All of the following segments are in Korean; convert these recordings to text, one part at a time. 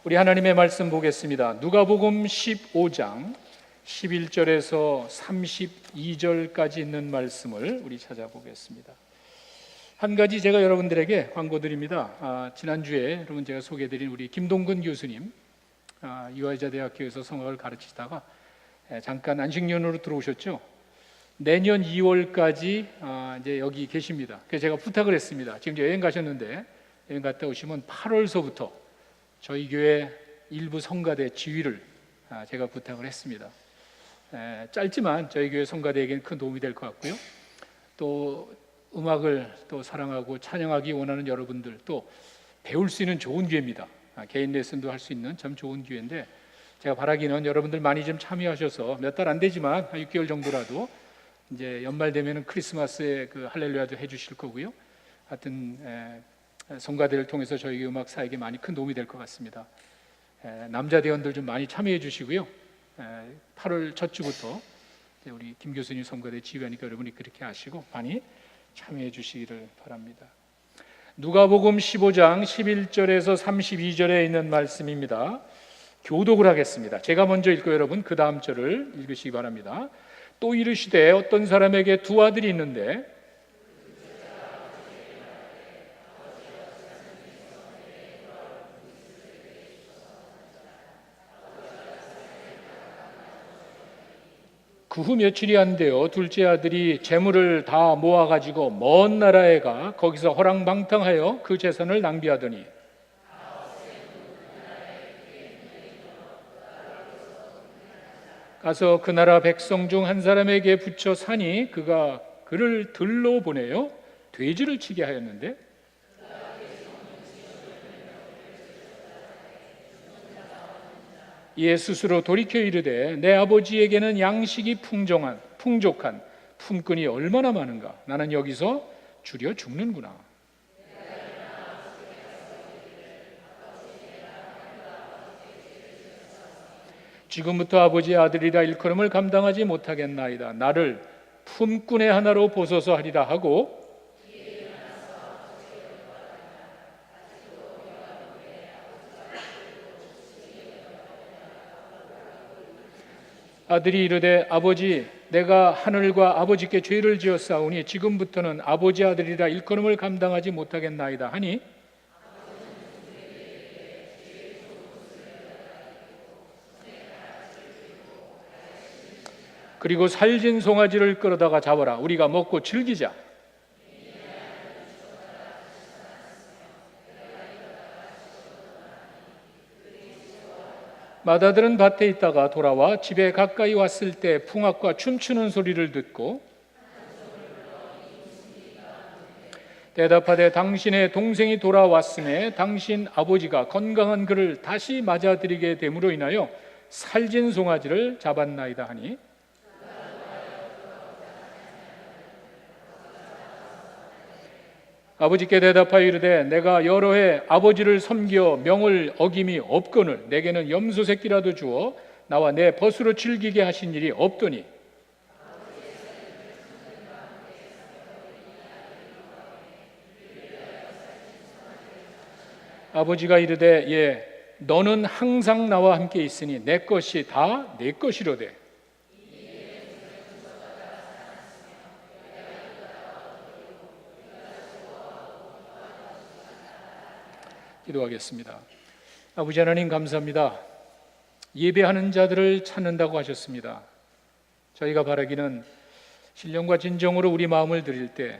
우리 하나님의 말씀 보겠습니다. 누가복음 15장 11절에서 32절까지 있는 말씀을 우리 찾아보겠습니다. 한 가지 제가 여러분들에게 광고드립니다. 지난주에 여러분 제가 소개해드린 우리 김동근 교수님, 유아이자대학교에서 성악을 가르치다가 잠깐 안식년으로 들어오셨죠. 내년 2월까지 이제 여기 계십니다. 그래서 제가 부탁을 했습니다. 지금 여행 가셨는데 여행 갔다 오시면 8월서부터 저희 교회 일부 성가대 지휘를 제가 부탁을 했습니다. 짧지만 저희 교회 성가대에게는 큰 도움이 될 것 같고요. 또 음악을 또 사랑하고 찬양하기 원하는 여러분들, 또 배울 수 있는 좋은 기회입니다. 개인 레슨도 할 수 있는 참 좋은 기회인데, 제가 바라기는 여러분들 많이 좀 참여하셔서 몇 달 안 되지만 6개월 정도라도 이제 연말 되면은 크리스마스에 그 할렐루야도 해주실 거고요. 하여튼 성가대를 통해서 저희 음악 사역에 많이 큰 도움이 될 것 같습니다. 남자 대원들 좀 많이 참여해 주시고요. 8월 첫 주부터 우리 김 교수님 성가대 지휘하니까 여러분이 그렇게 하시고 많이 참여해 주시기를 바랍니다. 누가복음 15장 11절에서 32절에 있는 말씀입니다. 교독을 하겠습니다. 제가 먼저 읽고 여러분 그 다음 절을 읽으시기 바랍니다. 또 이르시되 어떤 사람에게 두 아들이 있는데 그 후 며칠이 안 되어 둘째 아들이 재물을 다 모아가지고 먼 나라에 가 거기서 허랑방탕하여 그 재산을 낭비하더니 가서 그 나라 백성 중 한 사람에게 붙여 사니 그가 그를 들러 보내어 돼지를 치게 하였는데 이에 스스로 돌이켜 이르되 내 아버지에게는 양식이 풍족한 품꾼이 얼마나 많은가. 나는 여기서 줄여 죽는구나. 지금부터 아버지의 아들이라 일컬음을 감당하지 못하겠나이다. 나를 품꾼의 하나로 보소서 하리라 하고 아들이 이르되 아버지, 내가 하늘과 아버지께 죄를 지었사오니 지금부터는 아버지 아들이라 일컬음을 감당하지 못하겠나이다 하니 그리고 살진 송아지를 끌어다가 잡아라. 우리가 먹고 즐기자. 맏아들은 밭에 있다가 돌아와 집에 가까이 왔을 때 풍악과 춤추는 소리를 듣고 대답하되 당신의 동생이 돌아왔음에 당신 아버지가 건강한 그를 다시 맞아들이게 됨으로 인하여 살진 송아지를 잡았나이다 하니 아버지께 대답하여 이르되 내가 여러 해 아버지를 섬겨 명을 어김이 없거늘 내게는 염소 새끼라도 주어 나와 내 벗으로 즐기게 하신 일이 없더니 아버지가 이르되 예 너는 항상 나와 함께 있으니 내 것이 다 내 것이로되 기도하겠습니다. 아버지 하나님 감사합니다. 예배하는 자들을 찾는다고 하셨습니다. 저희가 바라기는 신령과 진정으로 우리 마음을 드릴 때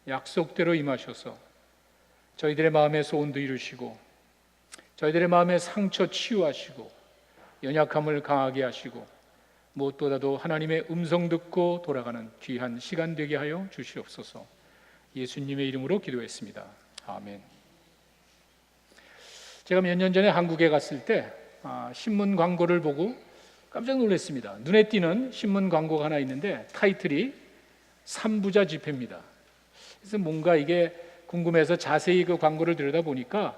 약속대로 임하셔서 저희들의 마음의 소원도 이루시고 저희들의 마음의 상처 치유하시고 연약함을 강하게 하시고 무엇보다도 하나님의 음성 듣고 돌아가는 귀한 시간 되게 하여 주시옵소서. 예수님의 이름으로 기도했습니다. 아멘. 제가 몇 년 전에 한국에 갔을 때 신문 광고를 보고 깜짝 놀랐습니다. 눈에 띄는 신문 광고가 하나 있는데 타이틀이 삼부자 집회입니다. 그래서 뭔가 이게 궁금해서 자세히 그 광고를 들여다보니까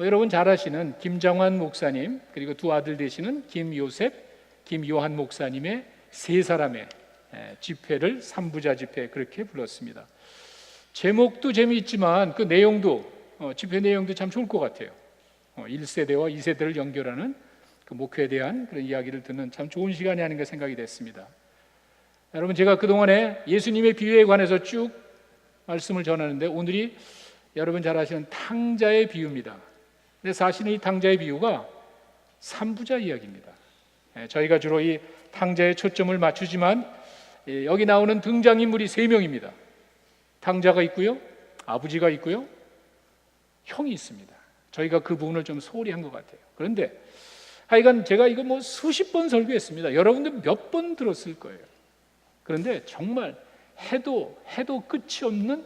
여러분 잘 아시는 김장환 목사님 그리고 두 아들 되시는 김요셉, 김요한 목사님의 세 사람의 집회를 삼부자 집회 그렇게 불렀습니다. 제목도 재미있지만 그 내용도 집회 내용도 참 좋을 것 같아요. 1세대와 2세대를 연결하는 그 목회에 대한 그런 이야기를 듣는 참 좋은 시간이 아닌가 생각이 됐습니다. 여러분, 제가 그동안에 예수님의 비유에 관해서 쭉 말씀을 전하는데 오늘이 여러분 잘 아시는 탕자의 비유입니다. 근데 사실은 이 탕자의 비유가 삼부자 이야기입니다. 저희가 주로 이 탕자에 초점을 맞추지만 여기 나오는 등장인물이 3명입니다. 탕자가 있고요, 아버지가 있고요, 형이 있습니다. 저희가 그 부분을 좀 소홀히 한 것 같아요. 그런데 하여간 제가 이거 뭐 수십 번 설교했습니다. 여러분들 몇 번 들었을 거예요. 그런데 정말 해도 끝이 없는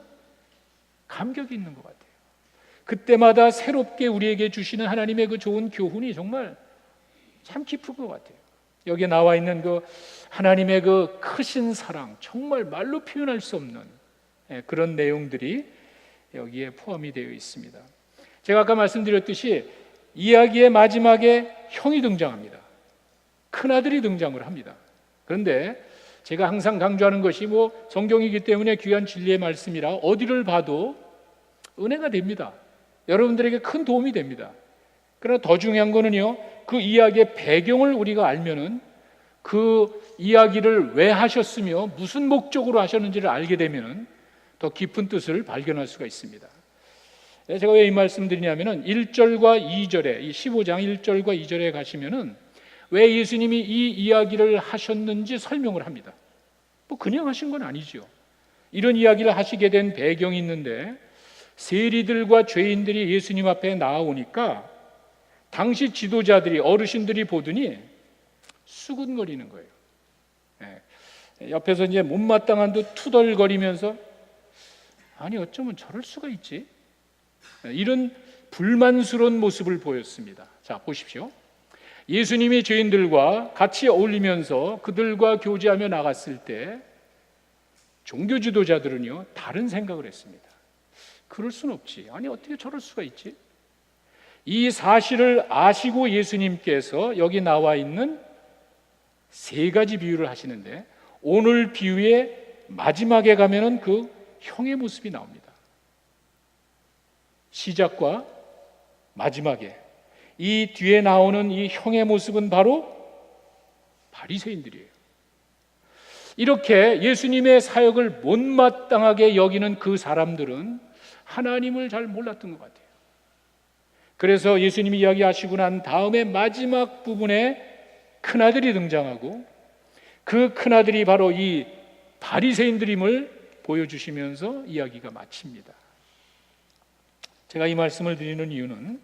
감격이 있는 것 같아요. 그때마다 새롭게 우리에게 주시는 하나님의 그 좋은 교훈이 정말 참 깊은 것 같아요. 여기에 나와 있는 그 하나님의 그 크신 사랑, 정말 말로 표현할 수 없는 그런 내용들이 여기에 포함이 되어 있습니다. 제가 아까 말씀드렸듯이 이야기의 마지막에 형이 등장합니다. 큰아들이 등장을 합니다. 그런데 제가 항상 강조하는 것이 성경이기 때문에 귀한 진리의 말씀이라 어디를 봐도 은혜가 됩니다. 여러분들에게 큰 도움이 됩니다. 그러나 더 중요한 거는요, 그 이야기의 배경을 우리가 알면은 그 이야기를 왜 하셨으며 무슨 목적으로 하셨는지를 알게 되면은 더 깊은 뜻을 발견할 수가 있습니다. 제가 왜 이 말씀 드리냐면은 1절과 2절에, 이 15장 1절과 2절에 가시면은 왜 예수님이 이 이야기를 하셨는지 설명을 합니다. 그냥 하신 건 아니죠. 이런 이야기를 하시게 된 배경이 있는데, 세리들과 죄인들이 예수님 앞에 나오니까 당시 지도자들이, 어르신들이 보더니 수군거리는 거예요. 옆에서 이제 못마땅한 듯 투덜거리면서 아니 어쩌면 저럴 수가 있지? 이런 불만스러운 모습을 보였습니다. 자, 보십시오. 예수님이 죄인들과 같이 어울리면서 그들과 교제하며 나갔을 때 종교 지도자들은요, 다른 생각을 했습니다. 그럴 수는 없지. 아니 어떻게 저럴 수가 있지? 이 사실을 아시고 예수님께서 여기 나와 있는 3가지 비유를 하시는데, 오늘 비유의 마지막에 가면은 그 형의 모습이 나옵니다. 시작과 마지막에 이 뒤에 나오는 이 형의 모습은 바로 바리새인들이에요. 이렇게 예수님의 사역을 못마땅하게 여기는 그 사람들은 하나님을 잘 몰랐던 것 같아요. 그래서 예수님이 이야기하시고 난 다음에 마지막 부분에 큰아들이 등장하고, 그 큰아들이 바로 이 바리새인들임을 보여주시면서 이야기가 마칩니다. 제가 이 말씀을 드리는 이유는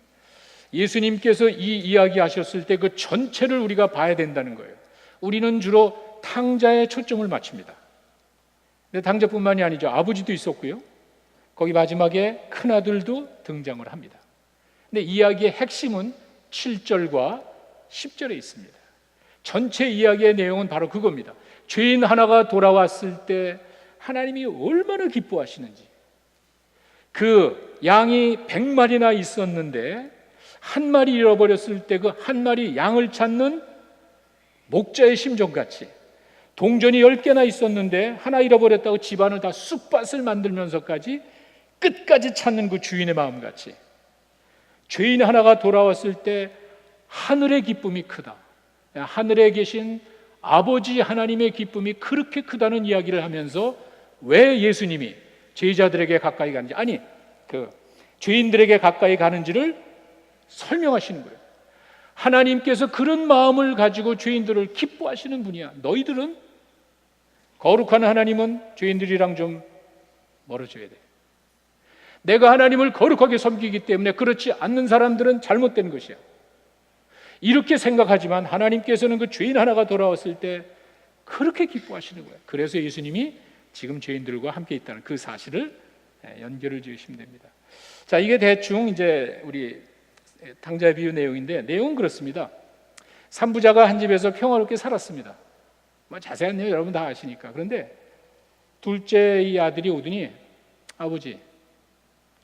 예수님께서 이 이야기 하셨을 때 그 전체를 우리가 봐야 된다는 거예요. 우리는 주로 탕자에 초점을 맞춥니다. 근데 탕자뿐만이 아니죠. 아버지도 있었고요, 거기 마지막에 큰아들도 등장을 합니다. 근데 이야기의 핵심은 7절과 10절에 있습니다. 전체 이야기의 내용은 바로 그겁니다. 죄인 하나가 돌아왔을 때 하나님이 얼마나 기뻐하시는지, 그 양이 100마리나 있었는데 한 마리 잃어버렸을 때 그 한 마리 양을 찾는 목자의 심정같이, 동전이 10개나 있었는데 하나 잃어버렸다고 집안을 다 쑥밭을 만들면서까지 끝까지 찾는 그 주인의 마음같이, 죄인 하나가 돌아왔을 때 하늘의 기쁨이 크다, 하늘에 계신 아버지 하나님의 기쁨이 그렇게 크다는 이야기를 하면서 왜 예수님이 제자들에게 가까이 가는지, 아니 그 죄인들에게 가까이 가는지를 설명하시는 거예요. 하나님께서 그런 마음을 가지고 죄인들을 기뻐하시는 분이야. 너희들은, 거룩한 하나님은 죄인들이랑 좀 멀어져야 돼. 내가 하나님을 거룩하게 섬기기 때문에 그렇지 않는 사람들은 잘못된 것이야. 이렇게 생각하지만 하나님께서는 그 죄인 하나가 돌아왔을 때 그렇게 기뻐하시는 거예요. 그래서 예수님이 지금 죄인들과 함께 있다는 그 사실을 연결을 지으시면 됩니다. 자, 이게 대충 이제 우리 탕자의 비유 내용인데, 내용은 그렇습니다. 삼부자가 한 집에서 평화롭게 살았습니다. 자세한 내용 여러분 다 아시니까. 그런데 둘째 이 아들이 오더니 아버지,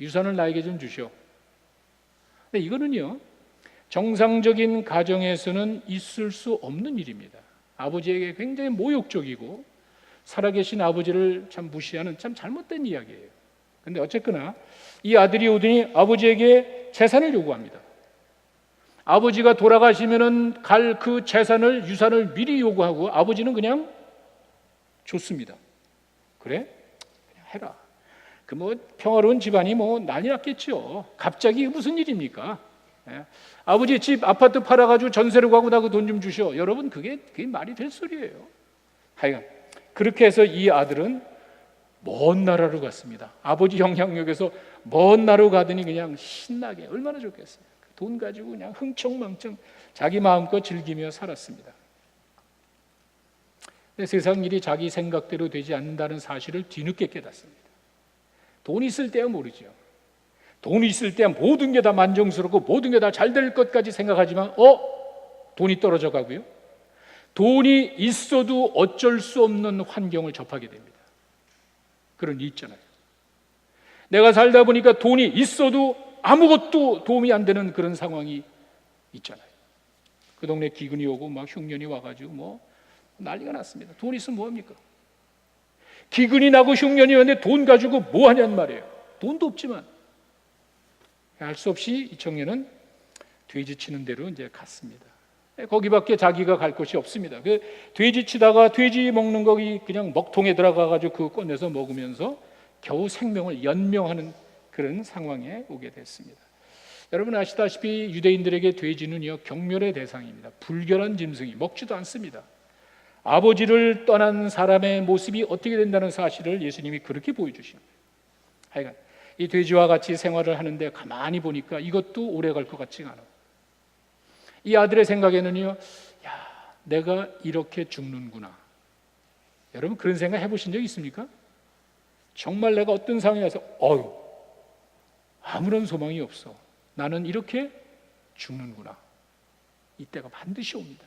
유산을 나에게 좀 주시오. 근데 이거는요, 정상적인 가정에서는 있을 수 없는 일입니다. 아버지에게 굉장히 모욕적이고 살아계신 아버지를 참 무시하는 참 잘못된 이야기예요. 근데 어쨌거나 이 아들이 오더니 아버지에게 재산을 요구합니다. 아버지가 돌아가시면은 갈 그 재산을, 유산을 미리 요구하고 아버지는 그냥 줬습니다. 그래? 그냥 해라. 그 뭐 평화로운 집안이 뭐 난리 났겠죠. 갑자기 무슨 일입니까? 예. 아버지 집 아파트 팔아가지고 전세로 가고 나 그 돈 좀 주셔. 여러분 그게 말이 될 소리예요. 하여간 그렇게 해서 이 아들은 먼 나라로 갔습니다. 아버지 영향력에서 먼 나라로 가더니 그냥 신나게 얼마나 좋겠어요. 돈 가지고 그냥 흥청망청 자기 마음껏 즐기며 살았습니다. 근데 세상 일이 자기 생각대로 되지 않는다는 사실을 뒤늦게 깨닫습니다. 돈이 있을 때야 모르죠. 돈이 있을 때야 모든 게 다 만족스럽고 모든 게 다 잘 될 것까지 생각하지만 돈이 떨어져 가고요. 돈이 있어도 어쩔 수 없는 환경을 접하게 됩니다. 그런 일 있잖아요. 내가 살다 보니까 돈이 있어도 아무것도 도움이 안 되는 그런 상황이 있잖아요. 그 동네 기근이 오고 막 흉년이 와가지고 뭐 난리가 났습니다. 돈 있으면 뭐합니까? 기근이 나고 흉년이 왔는데 돈 가지고 뭐 하냔 말이에요. 돈도 없지만 알 수 없이 이 청년은 돼지 치는 대로 이제 갔습니다. 거기밖에 자기가 갈 곳이 없습니다. 그 돼지 치다가 돼지 먹는 거 그냥 먹통에 들어가가지고 그거 꺼내서 먹으면서 겨우 생명을 연명하는 그런 상황에 오게 됐습니다. 여러분 아시다시피 유대인들에게 돼지는요 경멸의 대상입니다. 불결한 짐승이 먹지도 않습니다. 아버지를 떠난 사람의 모습이 어떻게 된다는 사실을 예수님이 그렇게 보여주십니다. 하여간 이 돼지와 같이 생활을 하는데 가만히 보니까 이것도 오래 갈 것 같지가 않아요. 이 아들의 생각에는요, 내가 이렇게 죽는구나. 여러분 그런 생각 해보신 적 있습니까? 정말 내가 어떤 상황에 와서 아무런 소망이 없어. 나는 이렇게 죽는구나. 이때가 반드시 옵니다.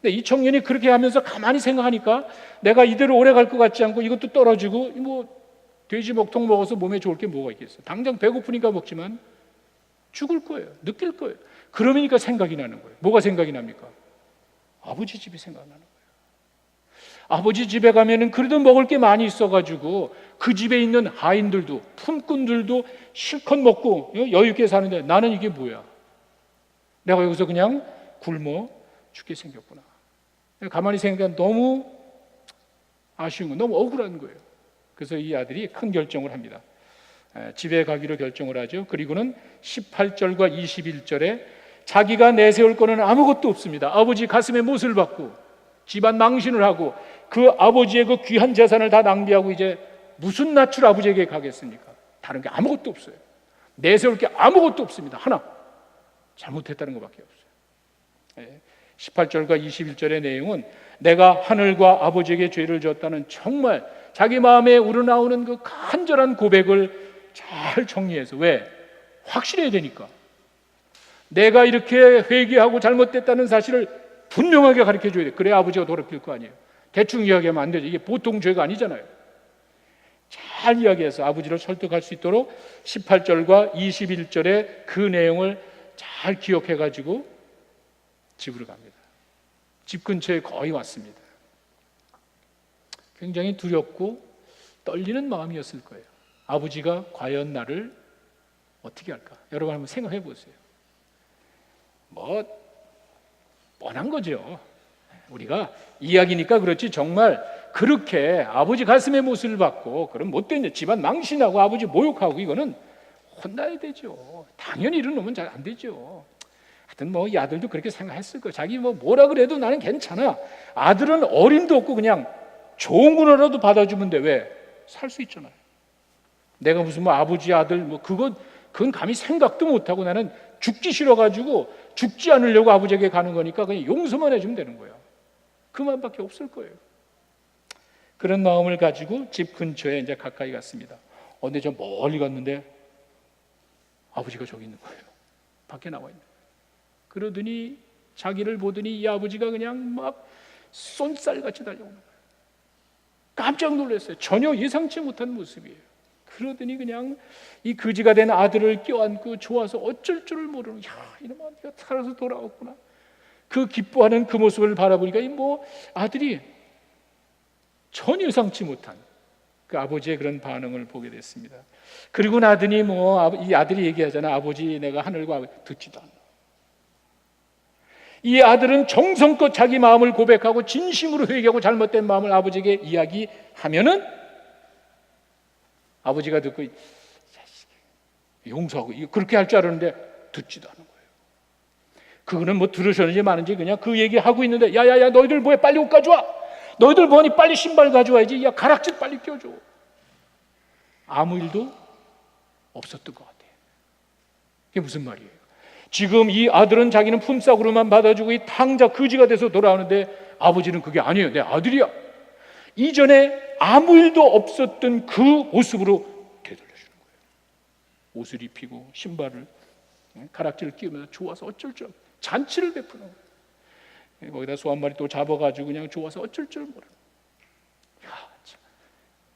근데 이 청년이 그렇게 하면서 가만히 생각하니까 내가 이대로 오래 갈 것 같지 않고 이것도 떨어지고 뭐 돼지 먹통 먹어서 몸에 좋을 게 뭐가 있겠어요. 당장 배고프니까 먹지만 죽을 거예요. 느낄 거예요. 그러니까 생각이 나는 거예요. 뭐가 생각이 납니까? 아버지 집이 생각나는 거예요. 아버지 집에 가면은 그래도 먹을 게 많이 있어가지고 그 집에 있는 하인들도 품꾼들도 실컷 먹고 여유 있게 사는데 나는 이게 뭐야? 내가 여기서 그냥 굶어 죽게 생겼구나. 가만히 생각하면 너무 아쉬운 거, 너무 억울한 거예요. 그래서 이 아들이 큰 결정을 합니다. 집에 가기로 결정을 하죠. 그리고는 18절과 21절에 자기가 내세울 거는 아무것도 없습니다. 아버지 가슴에 못을 박고 집안 망신을 하고 그 아버지의 그 귀한 재산을 다 낭비하고 이제 무슨 낯으로 아버지에게 가겠습니까? 다른 게 아무것도 없어요. 내세울 게 아무것도 없습니다. 하나, 잘못했다는 것밖에 없어요. 18절과 21절의 내용은 내가 하늘과 아버지에게 죄를 졌다는 정말 자기 마음에 우러나오는 그 간절한 고백을 잘 정리해서, 왜? 확실해야 되니까. 내가 이렇게 회개하고 잘못됐다는 사실을 분명하게 가르쳐줘야 돼. 그래야 아버지가 돌아필 거 아니에요. 대충 이야기하면 안 되죠. 이게 보통 죄가 아니잖아요. 잘 이야기해서 아버지를 설득할 수 있도록 18절과 21절의 그 내용을 잘 기억해가지고 집으로 갑니다. 집 근처에 거의 왔습니다. 굉장히 두렵고 떨리는 마음이었을 거예요. 아버지가 과연 나를 어떻게 할까? 여러분 한번 생각해 보세요. 뭐 뻔한 거죠. 우리가 이야기니까 그렇지 정말 그렇게 아버지 가슴에 못을 박고 그런 못된 집안 망신하고 아버지 모욕하고 이거는 혼나야 되죠. 당연히 이런 놈은 잘 안 되죠. 하여튼 뭐 이 아들도 그렇게 생각했을 거예요. 자기 뭐 뭐라 그래도 나는 괜찮아. 아들은 어림도 없고 그냥 좋은 거라도 받아주면 돼. 왜? 살 수 있잖아요. 내가 무슨 뭐 아버지 아들 뭐 그건 감히 생각도 못하고 나는 죽기 싫어가지고 죽지 않으려고 아버지에게 가는 거니까 그냥 용서만 해주면 되는 거예요. 그 마음밖에 없을 거예요. 그런 마음을 가지고 집 근처에 이제 가까이 갔습니다. 근데 저 멀리 갔는데 아버지가 저기 있는 거예요. 밖에 나와 있는 거예요. 그러더니 자기를 보더니 이 아버지가 그냥 막 쏜살같이 달려오는 거예요. 깜짝 놀랐어요. 전혀 예상치 못한 모습이에요. 그러더니 그냥 이 거지가 된 아들을 껴안고 좋아서 어쩔 줄을 모르는, 이놈아 네가 살아서 돌아왔구나. 그 기뻐하는 그 모습을 바라보니까 이 뭐 아들이 전혀 예상치 못한 그 아버지의 그런 반응을 보게 됐습니다. 그리고 나더니 뭐 이 아들이 얘기하잖아. 아버지 내가 하늘과 듣지도 않아. 이 아들은 정성껏 자기 마음을 고백하고 진심으로 회개하고 잘못된 마음을 아버지에게 이야기하면은 아버지가 듣고 용서하고 그렇게 할 줄 알았는데 듣지도 않은 거예요. 그거는 뭐 들으셨는지 마는지 그냥 그 얘기하고 있는데 야야야 너희들 뭐해 빨리 옷 가져와. 너희들 뭐하니 빨리 신발 가져와야지. 야 가락질 빨리 껴줘. 아무 일도 없었던 것 같아요. 이게 무슨 말이에요? 지금 이 아들은 자기는 품삯으로만 받아주고 이 탕자 거지가 돼서 돌아오는데 아버지는 그게 아니에요. 내 아들이야. 이전에 아무 일도 없었던 그 모습으로 되돌려주는 거예요. 옷을 입히고 신발을 가락지를 끼우면서 좋아서 어쩔 줄 잔치를 베푸는 거예요. 거기다 소 한 마리 또 잡아가지고 그냥 좋아서 어쩔 줄 모르는 거예요. 참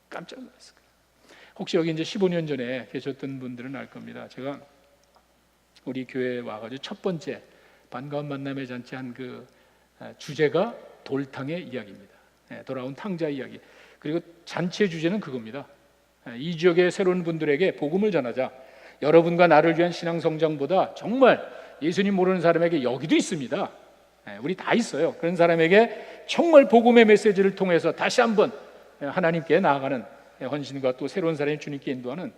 깜짝 놀랐을 거예요. 혹시 여기 이제 15년 전에 계셨던 분들은 알 겁니다. 제가 우리 교회에 와가지고 첫 번째 반가운 만남의 잔치 한 그 주제가 돌탕의 이야기입니다. 돌아온 탕자 이야기. 그리고 잔치의 주제는 그겁니다. 이 지역의 새로운 분들에게 복음을 전하자. 여러분과 나를 위한 신앙 성장보다 정말 예수님 모르는 사람에게 여기도 있습니다. 우리 다 있어요. 그런 사람에게 정말 복음의 메시지를 통해서 다시 한번 하나님께 나아가는 헌신과 또 새로운 사람이 주님께 인도하는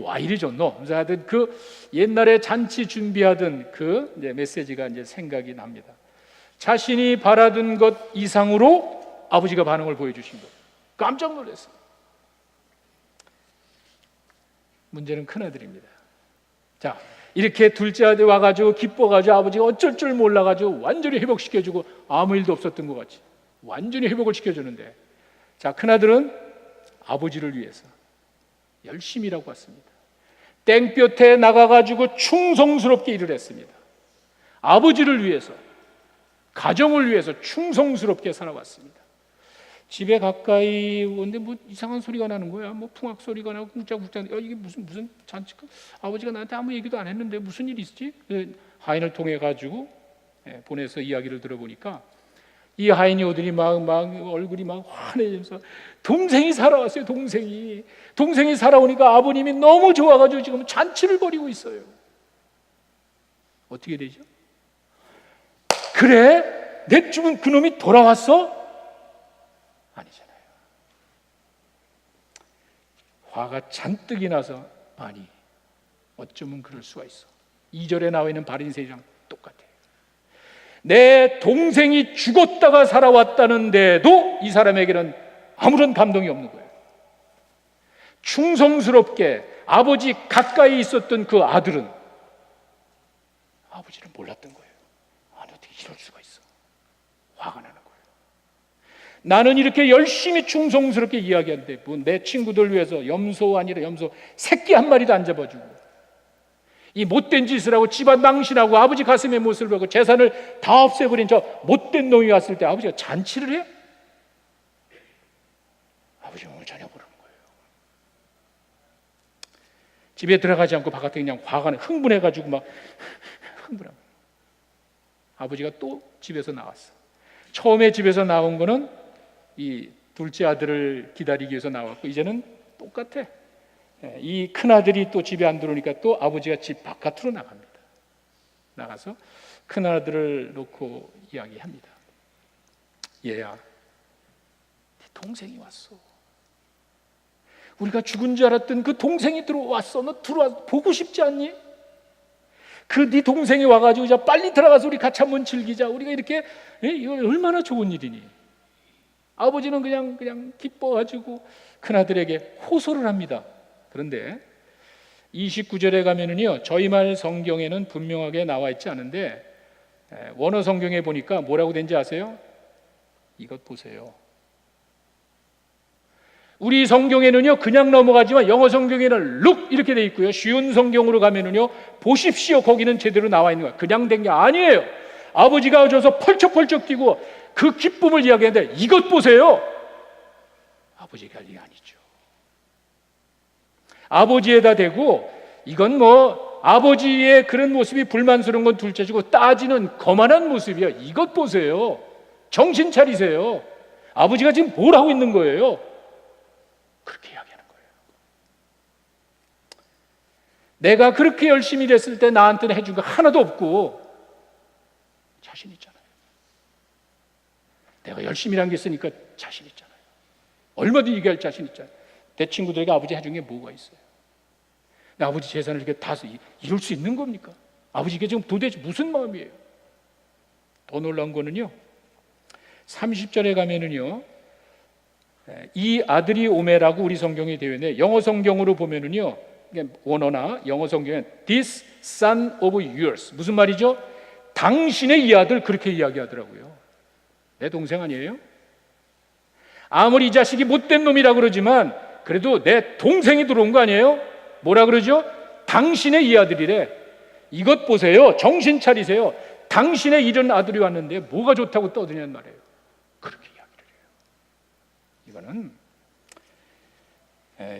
와 이리 좋노 하던 그 옛날에 잔치 준비하던 그 이제 메시지가 이제 생각이 납니다. 자신이 바라던 것 이상으로 아버지가 반응을 보여주신 것. 깜짝 놀랐어요. 문제는 큰아들입니다. 자, 이렇게 둘째 아들 와가지고 기뻐가지고 아버지가 어쩔 줄 몰라가지고 완전히 회복시켜주고 아무 일도 없었던 것 같이 완전히 회복을 시켜주는데, 자, 큰아들은 아버지를 위해서 열심히 일하고 왔습니다. 땡볕에 나가가지고 충성스럽게 일을 했습니다. 아버지를 위해서, 가정을 위해서 충성스럽게 살아왔습니다. 집에 가까이 오는데 뭐 이상한 소리가 나는 거야. 뭐 풍악 소리가 나고 쿵짝쿵짝. 이게 무슨 잔치가? 아버지가 나한테 아무 얘기도 안 했는데 무슨 일이 있지? 하인을 통해 가지고 보내서 이야기를 들어보니까 이 하인이 오더니 막 얼굴이 막 환해지면서 동생이 살아왔어요. 동생이 살아오니까 아버님이 너무 좋아가지고 지금 잔치를 벌이고 있어요. 어떻게 되죠? 그래? 내 죽은 그놈이 돌아왔어? 아니잖아요. 화가 잔뜩이 나서 아니 어쩌면 그럴 수가 있어. 2절에 나와 있는 바리새인이랑 똑같아요. 내 동생이 죽었다가 살아왔다는데도 이 사람에게는 아무런 감동이 없는 거예요. 충성스럽게 아버지 가까이 있었던 그 아들은 아버지를 몰랐던 거예요. 아니 어떻게 이럴 수가 있어. 화가 나는 거예요. 나는 이렇게 열심히 충성스럽게 이야기하는데 내 친구들 위해서 염소 아니라 염소 새끼 한 마리도 안 잡아주고 이 못된 짓을 하고 집안 망신하고 아버지 가슴에 못을 박고 재산을 다 없애버린 저 못된 놈이 왔을 때 아버지가 잔치를 해? 아버지가 오늘 저녁 모르는 거예요. 집에 들어가지 않고 바깥에 그냥 화가 나 흥분해가지고 막 흥분하고 아버지가 또 집에서 나왔어. 처음에 집에서 나온 거는 이 둘째 아들을 기다리기 위해서 나왔고 이제는 똑같아. 이 큰아들이 또 집에 안 들어오니까 또 아버지가 집 바깥으로 나갑니다. 나가서 큰아들을 놓고 이야기합니다. 얘야, 네 동생이 왔어. 우리가 죽은 줄 알았던 그 동생이 들어왔어. 너 들어와 보고 싶지 않니? 그 네 동생이 와가지고 이제 빨리 들어가서 우리 같이 한번 즐기자. 우리가 이렇게 이거 얼마나 좋은 일이니? 아버지는 그냥 기뻐가지고 큰아들에게 호소를 합니다. 그런데 29절에 가면은요, 저희 말 성경에는 분명하게 나와 있지 않은데 원어 성경에 보니까 뭐라고 된지 아세요? 이것 보세요. 우리 성경에는요 그냥 넘어가지만 영어 성경에는 look 이렇게 돼 있고요. 쉬운 성경으로 가면은요 보십시오 거기는 제대로 나와 있는 거예요. 그냥 된 게 아니에요. 아버지가 오셔서 펄쩍펄쩍 뛰고 그 기쁨을 이야기하는데 이것 보세요. 아버지가 할 일이 아니죠. 아버지에다 대고 이건 뭐 아버지의 그런 모습이 불만스러운 건 둘째치고 따지는 거만한 모습이야. 이것 보세요. 정신 차리세요. 아버지가 지금 뭘 하고 있는 거예요? 그렇게 이야기하는 거예요. 내가 그렇게 열심히 됐을 때 나한테는 해준 거 하나도 없고 자신 있잖아요. 내가 열심히 일한 게 있으니까 자신 있잖아요. 얼마든지 얘기할 자신 있잖아요. 내 친구들에게 아버지 해준 게 뭐가 있어요? 내 아버지 재산을 이렇게 다 이룰 수 있는 겁니까? 아버지 이게 지금 도대체 무슨 마음이에요? 더 놀라운 거는요, 30절에 가면은요, 이 아들이 오매라고 우리 성경이 되어 있는데, 영어 성경으로 보면은요, 원어나 영어 성경엔 This son of yours, 무슨 말이죠? 당신의 이 아들, 그렇게 이야기하더라고요. 내 동생 아니에요? 아무리 이 자식이 못된 놈이라 그러지만 그래도 내 동생이 들어온 거 아니에요? 뭐라 그러죠? 당신의 이 아들이래. 이것 보세요. 정신 차리세요. 당신의 이런 아들이 왔는데 뭐가 좋다고 떠드냐는 말이에요. 그렇게 이야기를 해요. 이거는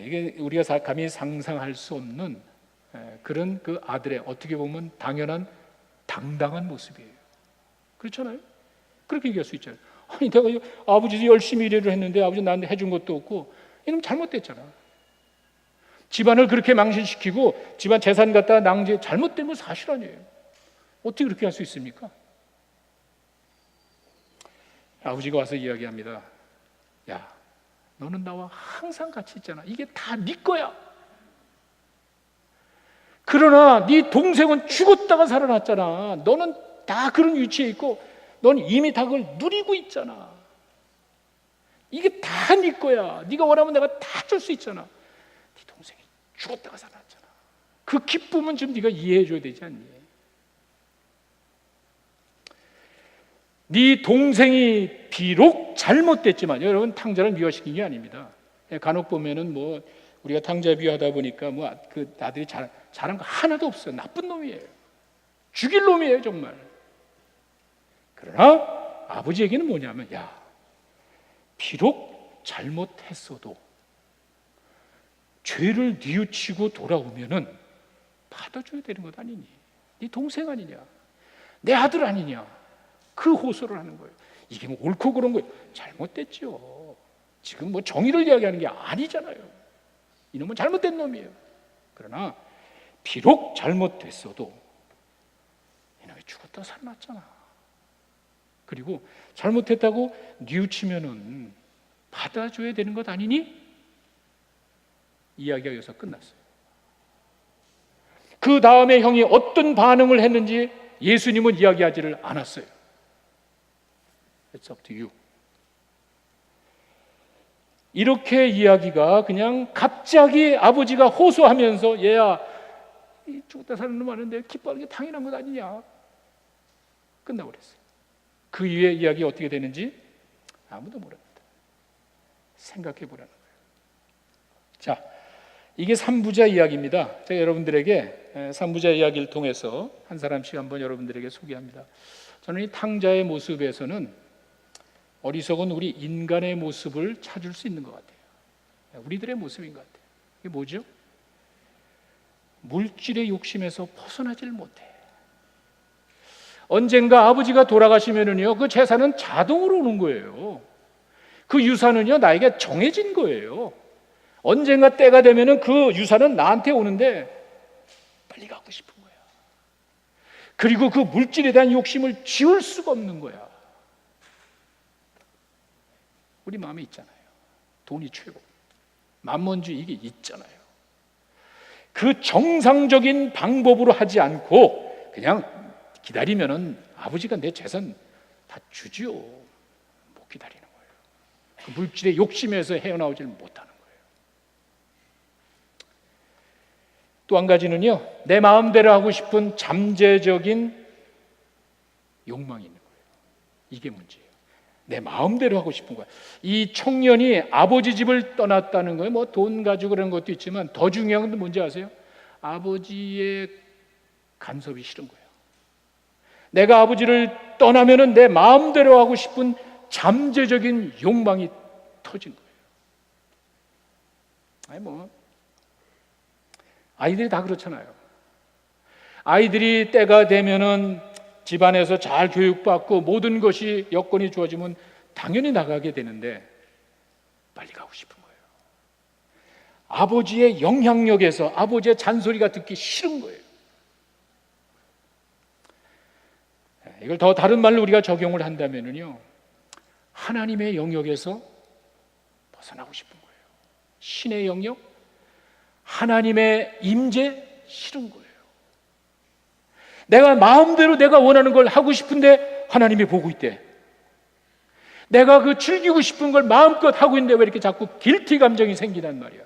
이게 우리가 감히 상상할 수 없는 그런 그 아들의 어떻게 보면 당연한 당당한 모습이에요. 그렇잖아요? 그렇게 얘기할 수 있잖아요. 아니 내가 아버지도 열심히 일을 했는데 아버지 나한테 해준 것도 없고, 이놈 잘못됐잖아. 집안을 그렇게 망신시키고 집안 재산 갖다 낭지, 잘못된 건 사실 아니에요. 어떻게 그렇게 할 수 있습니까? 아버지가 와서 이야기합니다. 야, 너는 나와 항상 같이 있잖아. 이게 다 네 거야. 그러나 네 동생은 죽었다가 살아났잖아. 너는 다 그런 위치에 있고 넌 이미 다 그걸 누리고 있잖아. 이게 다 네 거야. 네가 원하면 내가 다 줄 수 있잖아. 네 동생이 죽었다가 살아났잖아. 그 기쁨은 좀 네가 이해해 줘야 되지 않니? 네 동생이 비록 잘못됐지만, 여러분 탕자를 미화시킨 게 아닙니다. 간혹 보면은 뭐 우리가 탕자 비유하다 보니까 뭐 그 아들이 잘한 거 하나도 없어요. 나쁜 놈이에요. 죽일 놈이에요 정말. 그러나 아버지 얘기는 뭐냐면, 야, 비록 잘못했어도 죄를 뉘우치고 돌아오면은 받아줘야 되는 것 아니니? 네 동생 아니냐? 내 아들 아니냐? 그 호소를 하는 거예요. 이게 뭐 옳고 그런 거예요? 잘못됐죠. 지금 뭐 정의를 이야기하는 게 아니잖아요. 이놈은 잘못된 놈이에요. 그러나 비록 잘못됐어도 이놈이 죽었다 살아났잖아. 그리고 잘못했다고 뉘우치면은 받아줘야 되는 것 아니니? 이야기가 여기서 끝났어요. 그 다음에 형이 어떤 반응을 했는지 예수님은 이야기하지를 않았어요. It's up to you. 이렇게 이야기가 그냥 갑자기 아버지가 호소하면서, 얘야, 죽었다 사는 놈 아는데 기뻐하는 게 당연한 것 아니냐, 끝나고 그랬어요. 그 이후의 이야기 어떻게 되는지 아무도 모릅니다. 생각해 보라는 거예요. 자, 이게 삼부자 이야기입니다. 제가 여러분들에게 삼부자 이야기를 통해서 한 사람씩 한번 여러분들에게 소개합니다. 저는 이 탕자의 모습에서는 어리석은 우리 인간의 모습을 찾을 수 있는 것 같아요. 우리들의 모습인 것 같아요. 이게 뭐죠? 물질의 욕심에서 벗어나질 못해. 언젠가 아버지가 돌아가시면은요, 그 재산은 자동으로 오는 거예요. 그 유산은요, 나에게 정해진 거예요. 언젠가 때가 되면은 그 유산은 나한테 오는데 빨리 갖고 싶은 거야. 그리고 그 물질에 대한 욕심을 지울 수가 없는 거야. 우리 마음에 있잖아요. 돈이 최고. 만몬주의 이게 있잖아요. 그 정상적인 방법으로 하지 않고 그냥 기다리면은 아버지가 내 재산 다 주지요. 못 기다리는 거예요. 그 물질의 욕심에서 헤어나오질 못하는 거예요. 또 한 가지는요, 내 마음대로 하고 싶은 잠재적인 욕망이 있는 거예요. 이게 문제예요. 내 마음대로 하고 싶은 거야. 이 청년이 아버지 집을 떠났다는 거예요. 뭐 돈 가지고 그런 것도 있지만 더 중요한 건 뭔지 아세요? 아버지의 간섭이 싫은 거예요. 내가 아버지를 떠나면은 내 마음대로 하고 싶은 잠재적인 욕망이 터진 거예요. 아니 뭐 아이들이 다 그렇잖아요. 아이들이 때가 되면은 집안에서 잘 교육받고 모든 것이 여건이 좋아지면 당연히 나가게 되는데 빨리 가고 싶은 거예요. 아버지의 영향력에서 아버지의 잔소리가 듣기 싫은 거예요. 이걸 더 다른 말로 우리가 적용을 한다면요, 하나님의 영역에서 벗어나고 싶은 거예요. 신의 영역, 하나님의 임재 싫은 거예요. 내가 마음대로 내가 원하는 걸 하고 싶은데 하나님이 보고 있대. 내가 그 즐기고 싶은 걸 마음껏 하고 있는데 왜 이렇게 자꾸 길티 감정이 생기단 말이야.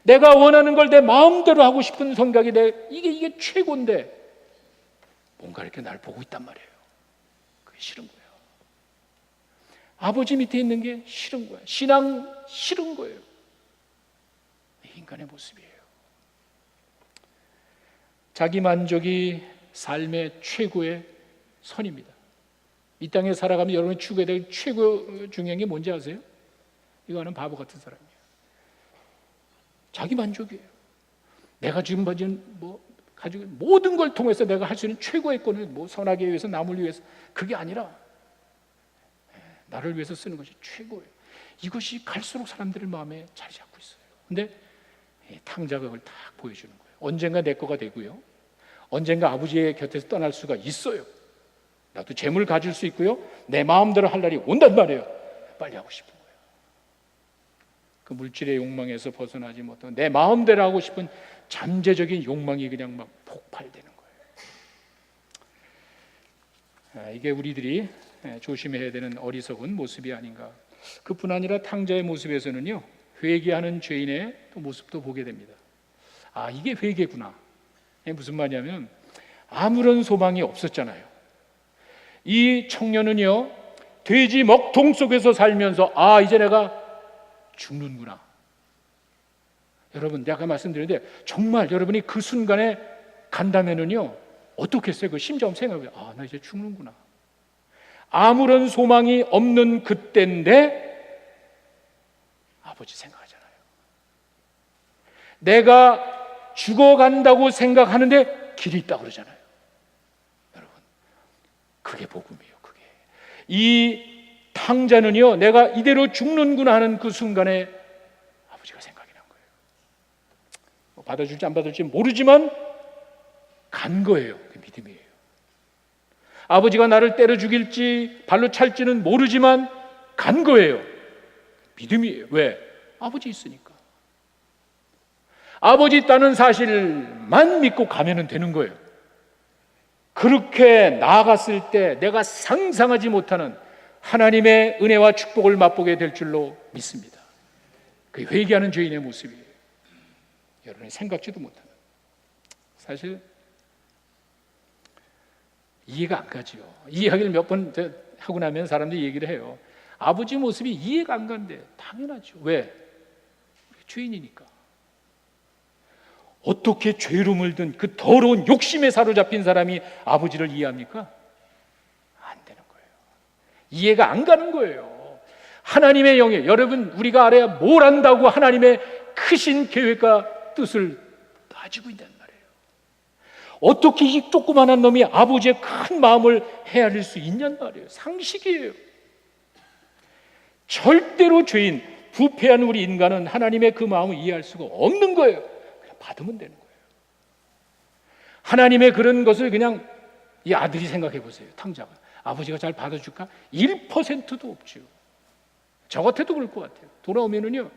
내가 원하는 걸 내 마음대로 하고 싶은 생각이 이게 최고인데 뭔가 이렇게 날 보고 있단 말이에요. 그게 싫은 거예요. 아버지 밑에 있는 게 싫은 거예요. 신앙 싫은 거예요. 인간의 모습이에요. 자기 만족이 삶의 최고의 선입니다. 이 땅에 살아가면 여러분이 추구해야 될 최고 중요한 게 뭔지 아세요? 이거는 바보 같은 사람이에요. 자기 만족이에요. 내가 지금 가지고 모든 걸 통해서 내가 할 수 있는 최고의 권을 선하게 위해서, 남을 위해서, 그게 아니라 나를 위해서 쓰는 것이 최고예요. 이것이 갈수록 사람들의 마음에 자리 잡고 있어요. 근데 탕자가 그걸 딱 보여주는 거예요. 언젠가 내 거가 되고요, 언젠가 아버지의 곁에서 떠날 수가 있어요. 나도 재물 가질 수 있고요, 내 마음대로 할 날이 온단 말이에요. 빨리 하고 싶은 거예요. 그 물질의 욕망에서 벗어나지 못하고 내 마음대로 하고 싶은 잠재적인 욕망이 그냥 막 폭발되는 거예요. 이게 우리들이 조심해야 되는 어리석은 모습이 아닌가. 그뿐 아니라 탕자의 모습에서는요, 회개하는 죄인의 모습도 보게 됩니다. 이게 회개구나. 무슨 말이냐면 아무런 소망이 없었잖아요. 이 청년은요, 돼지 먹통 속에서 살면서 이제 내가 죽는구나. 여러분, 내가 말씀드렸는데 정말 여러분이 그 순간에 간다면은요, 어떻겠어요? 그 심정 생각해. 나 이제 죽는구나. 아무런 소망이 없는 그때인데 아버지 생각하잖아요. 내가 죽어간다고 생각하는데 길이 있다고 그러잖아요. 여러분, 그게 복음이에요. 그게. 이 탕자는요, 내가 이대로 죽는구나 하는 그 순간에 아버지가 생각이 난 거예요. 받아줄지 안 받을지 모르지만 간 거예요. 그 믿음이에요. 아버지가 나를 때려 죽일지 발로 찰지는 모르지만 간 거예요. 믿음이에요. 왜? 아버지 있으니까. 아버지 있다는 사실만 믿고 가면 되는 거예요. 그렇게 나아갔을 때 내가 상상하지 못하는 하나님의 은혜와 축복을 맛보게 될 줄로 믿습니다. 그 회개하는 죄인의 모습이에요. 여러분이 생각지도 못하는. 사실 이해가 안 가죠. 이 이야기를 몇 번 하고 나면 사람들이 얘기를 해요. 아버지 모습이 이해가 안 가는데 당연하죠. 왜? 죄인이니까. 어떻게 죄로 물든 그 더러운 욕심에 사로잡힌 사람이 아버지를 이해합니까? 안 되는 거예요. 이해가 안 가는 거예요. 하나님의 영에, 여러분, 우리가 알아야 뭘 안다고 하나님의 크신 계획과 뜻을 가지고 있단 말이에요. 어떻게 이 조그만한 놈이 아버지의 큰 마음을 헤아릴 수 있냔 말이에요. 상식이에요. 절대로 죄인, 부패한 우리 인간은 하나님의 그 마음을 이해할 수가 없는 거예요. 그냥 받으면 되는 거예요. 하나님의 그런 것을 그냥 이 아들이 생각해 보세요. 탕자가. 아버지가 잘 받아줄까? 1%도 없죠. 저 같아도 그럴 것 같아요. 돌아오면은요,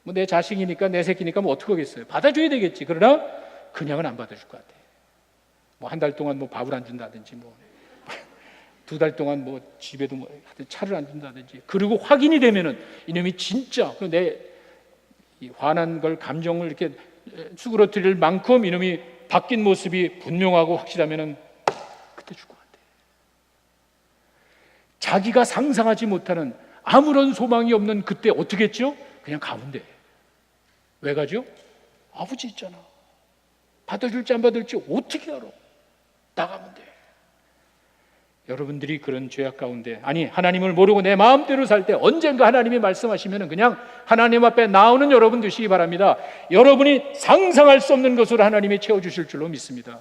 내 자식이니까, 내 새끼니까 어떻게 하겠어요? 받아줘야 되겠지. 그러나 그냥은 안 받아줄 것 같아요. 한 달 동안 밥을 안 준다든지, 2달 동안 집에도 차를 안 준다든지. 그리고 확인이 되면은 이놈이 진짜 내 화난 걸, 감정을 이렇게 수그러뜨릴 만큼 이놈이 바뀐 모습이 분명하고 확실하면은 그때 줄 것 같아. 자기가 상상하지 못하는 아무런 소망이 없는 그때 어떻게 했죠? 그냥 가면 돼. 왜 가죠? 아버지 있잖아. 받아줄지 안 받을지 어떻게 알아? 나가면 돼. 여러분들이 그런 죄악 가운데, 하나님을 모르고 내 마음대로 살 때 언젠가 하나님이 말씀하시면 그냥 하나님 앞에 나오는 여러분 되시기 바랍니다. 여러분이 상상할 수 없는 것으로 하나님이 채워주실 줄로 믿습니다.